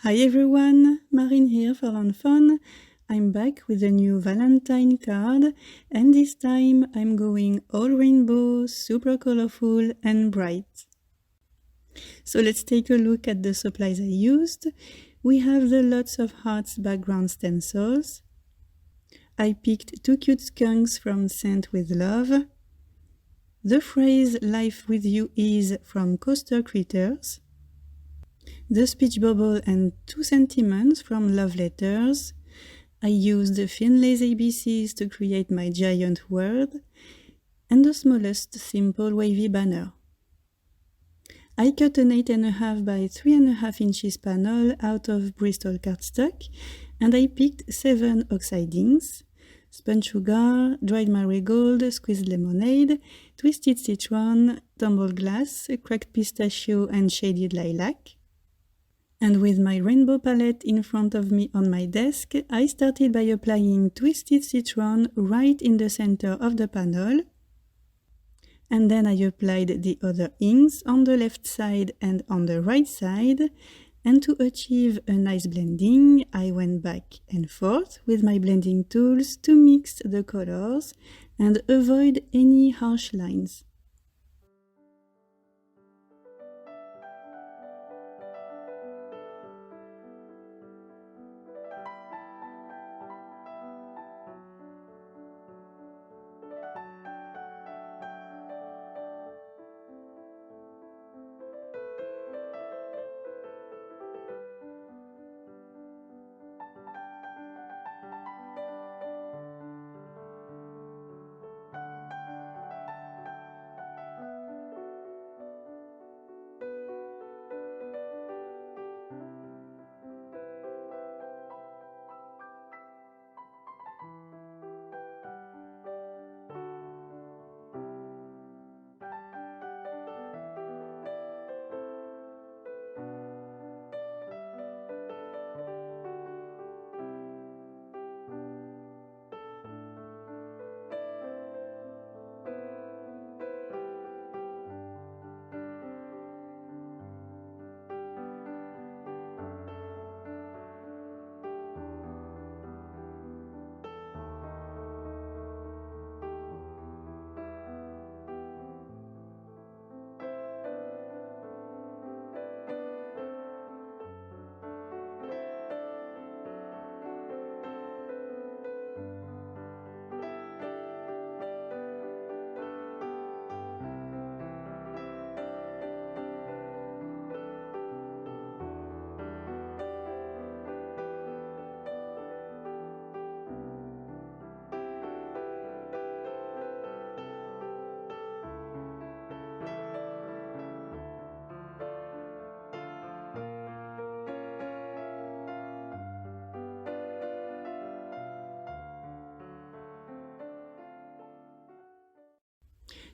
Hi everyone, Marine here for lawnfawn. I'm back with a new Valentine card, and this time I'm going all rainbow, super colorful and bright. So let's take a look at the supplies I used. We have the Lots of Hearts background stencils. I picked 2 cute skunks from Scent with Love. The phrase Life with You is from Coaster Critters. The speech bubble and 2 sentiments from Love Letters. I used Finley's ABCs to create my giant word, and the smallest simple wavy banner. I cut an 8.5 by 3.5 inches panel out of Bristol cardstock, and I picked 7 oxide inks: spun sugar, dried marigold, squeezed lemonade, twisted citron, tumbled glass, cracked pistachio and shaded lilac. And with my rainbow palette in front of me on my desk, I started by applying twisted citron right in the center of the panel. And then I applied the other inks on the left side and on the right side. And to achieve a nice blending, I went back and forth with my blending tools to mix the colors and avoid any harsh lines.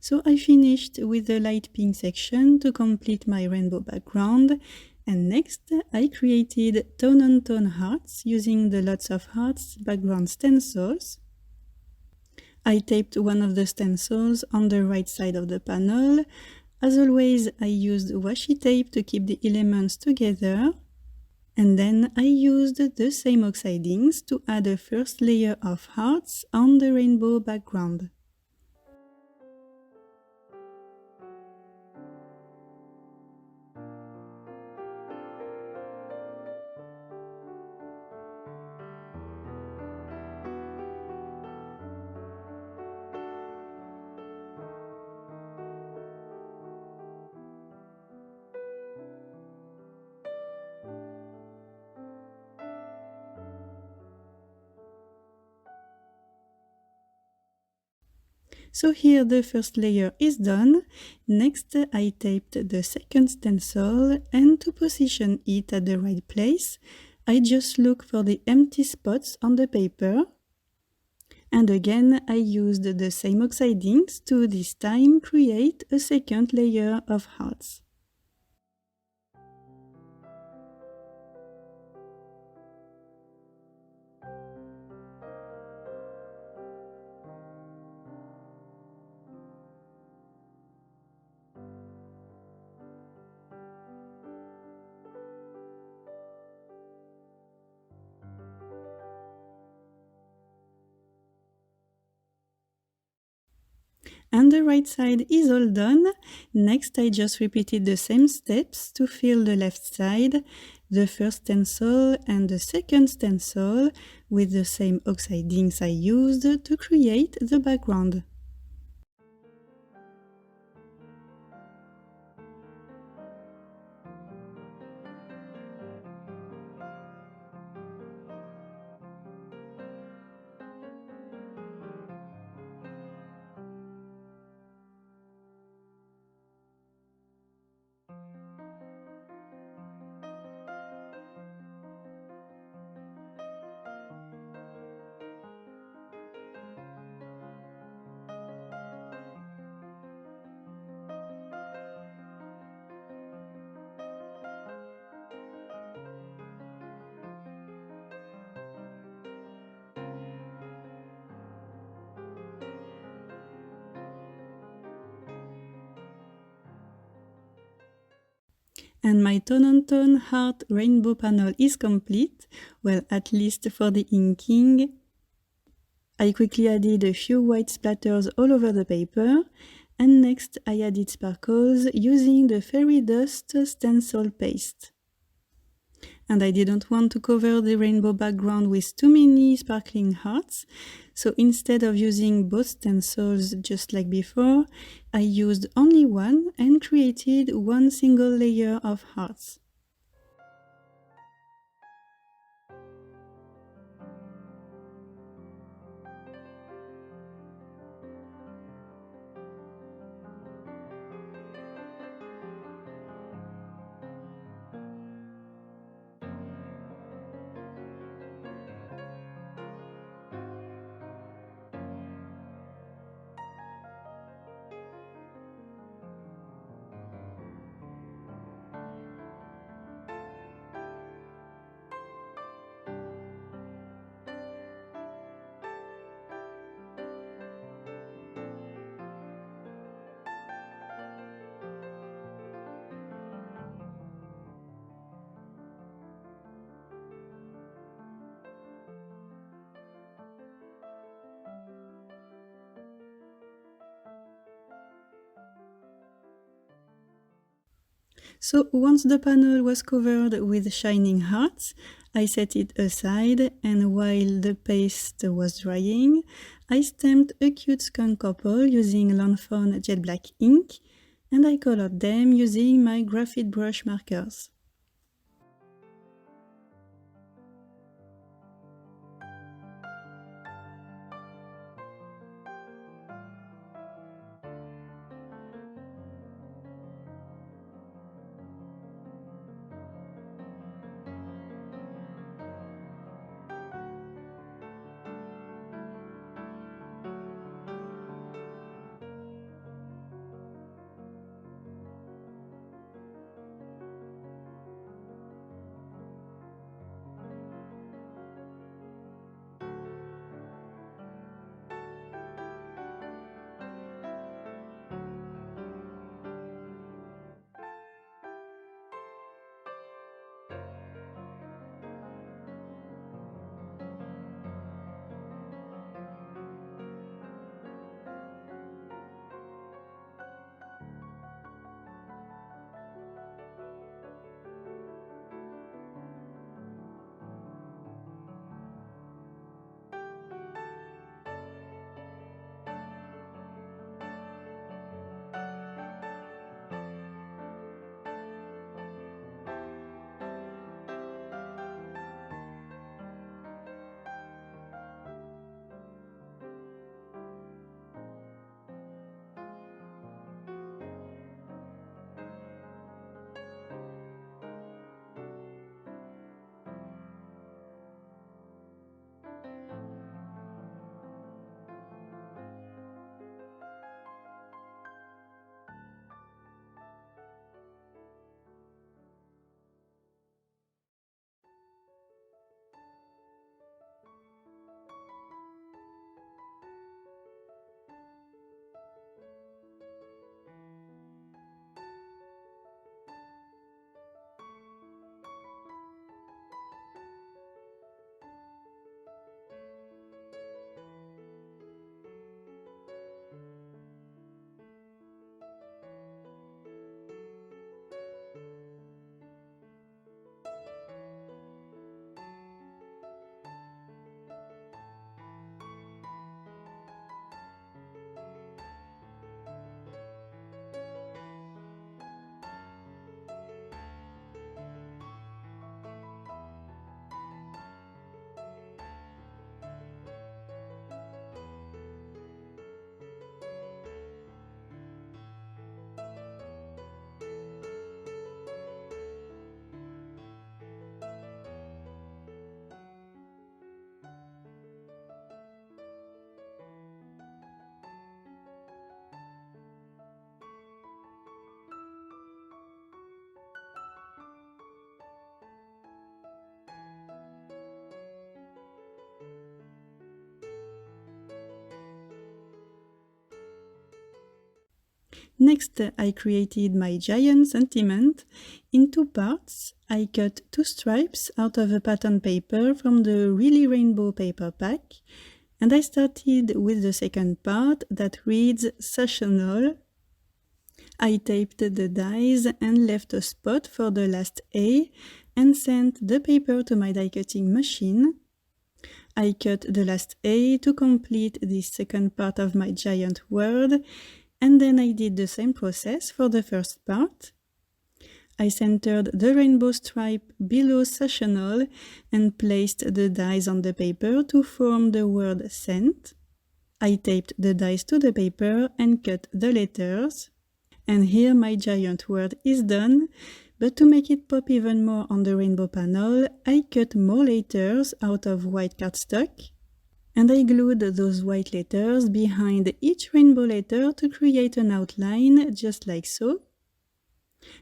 So I finished with the light pink section to complete my rainbow background, and next I created tone-on-tone hearts using the Lots of Hearts background stencils. I taped one of the stencils on the right side of the panel. As always, I used washi tape to keep the elements together. And then I used the same oxide inks to add a first layer of hearts on the rainbow background. So here the first layer is done. Next I taped the second stencil, and to position it at the right place, I just look for the empty spots on the paper. And again I used the same oxide inks to this time create a second layer of hearts. And the right side is all done. Next, I just repeated the same steps to fill the left side, the first stencil and the second stencil with the same oxide inks I used to create the background. And my tone-on-tone heart rainbow panel is complete, well, at least for the inking. I quickly added a few white splatters all over the paper, and next I added sparkles using the fairy dust stencil paste. And I didn't want to cover the rainbow background with too many sparkling hearts, so instead of using both stencils just like before, I used only one and created one single layer of hearts. So once the panel was covered with shining hearts, I set it aside, and while the paste was drying, I stamped a cute skunk couple using lawnfawn jet black ink, and I colored them using my graphite brush markers. Next, I created my giant sentiment in 2 parts. I cut 2 stripes out of a pattern paper from the Really Rainbow paper pack, and I started with the second part that reads Sessional. I taped the dies and left a spot for the last A and sent the paper to my die cutting machine. I cut the last A to complete this second part of my giant word, and then I did the same process for the first part. I centered the rainbow stripe below Sessional and placed the dies on the paper to form the word Scent. I taped the dies to the paper and cut the letters. And here my giant word is done, but to make it pop even more on the rainbow panel, I cut more letters out of white cardstock, and I glued those white letters behind each rainbow letter to create an outline just like so.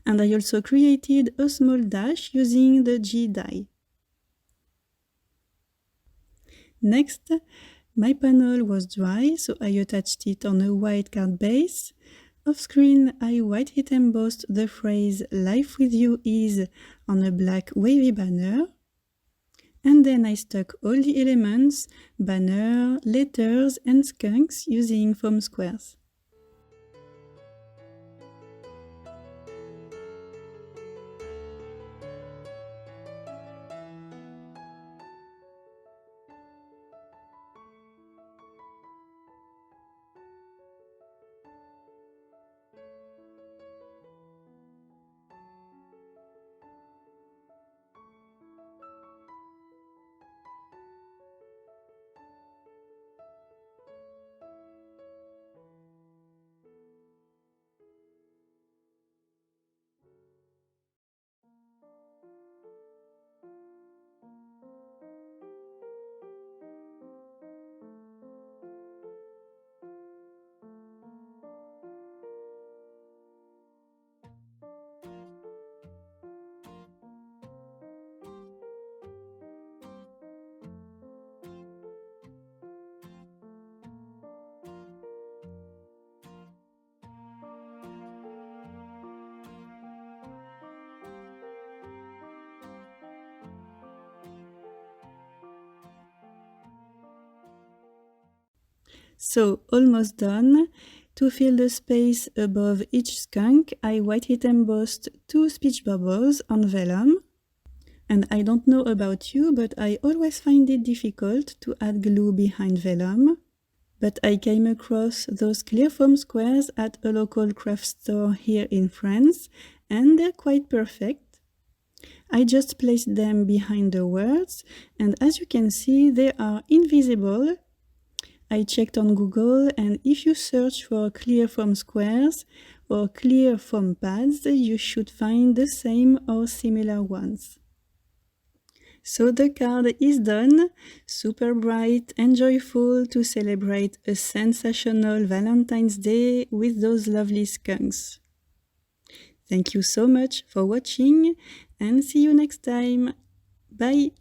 And I also created a small dash using the G die. Next, my panel was dry, so I attached it on a white card base. Off screen, I white heat embossed the phrase "Life with you is" on a black wavy banner. And then I stuck all the elements, banner, letters and skunks using foam squares. So, almost done. To fill the space above each skunk, I white heat embossed 2 speech bubbles on vellum. And I don't know about you, but I always find it difficult to add glue behind vellum. But I came across those clear foam squares at a local craft store here in France, and they're quite perfect. I just placed them behind the words, and as you can see, they are invisible. I checked on Google, and if you search for clear foam squares or clear foam pads, you should find the same or similar ones. So the card is done, super bright and joyful to celebrate a sensational Valentine's Day with those lovely skunks. Thank you so much for watching and see you next time. Bye!